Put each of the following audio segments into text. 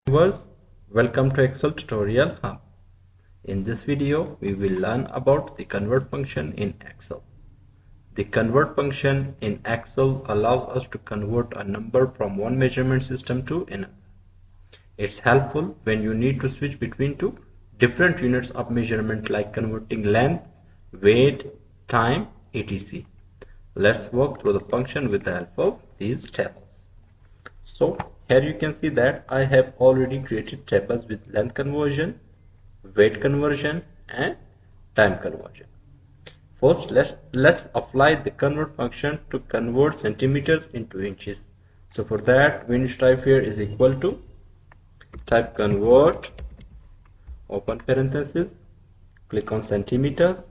Viewers, welcome to Excel Tutorial Hub. In this video, we will learn about the convert function in Excel. The convert function in Excel allows us to convert a number from one measurement system to another. It's helpful when you need to switch between two different units of measurement like converting length, weight, time, etc. Let's walk through the function with the help of these tables. So here you can see that I have already created tables with length conversion, weight conversion and time conversion. First let's apply the convert function to convert centimeters into inches. So for that we need to type here is equal to type convert open parenthesis, click on centimeters,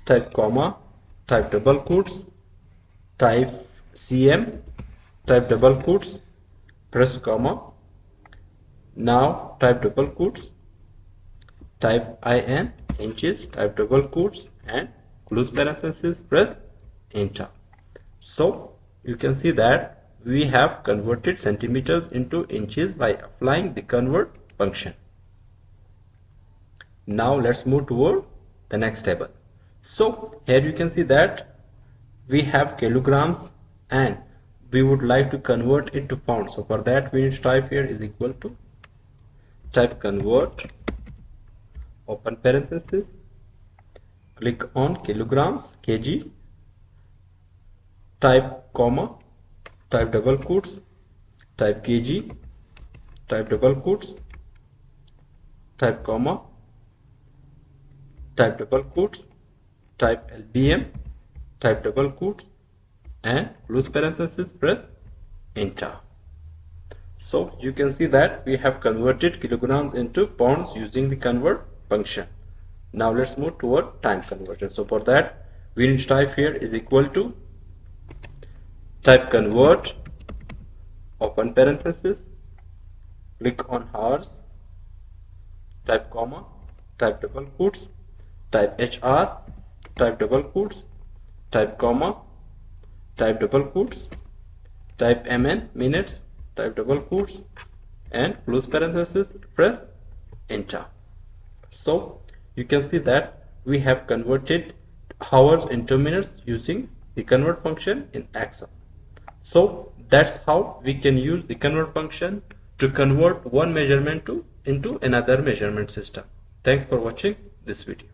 type comma, type double quotes, type cm, type double quotes, press comma, now type double quotes, type in inches, type double quotes and close parenthesis, press enter. So you can see that we have converted centimeters into inches by applying the convert function. Now let's move toward the next table. So here you can see that we have kilograms and we would like to convert it to pounds. So for that we need to type here is equal to type convert open parenthesis, click on kilograms kg, type comma, type double quotes, type kg, type double quotes, type comma, type double quotes, type lbm, type double quotes and close parenthesis, press enter. So you can see that we have converted kilograms into pounds using the convert function. Now let's move toward time conversion. So for that we need to type here is equal to type convert open parenthesis, click on hours, type comma, type double quotes, type hr, type double quotes, type comma, type double quotes, type mn minutes, type double quotes and close parenthesis, press enter. So you can see that we have converted hours into minutes using the convert function in Excel. So that's how we can use the convert function to convert one measurement into another measurement system. Thanks for watching this video.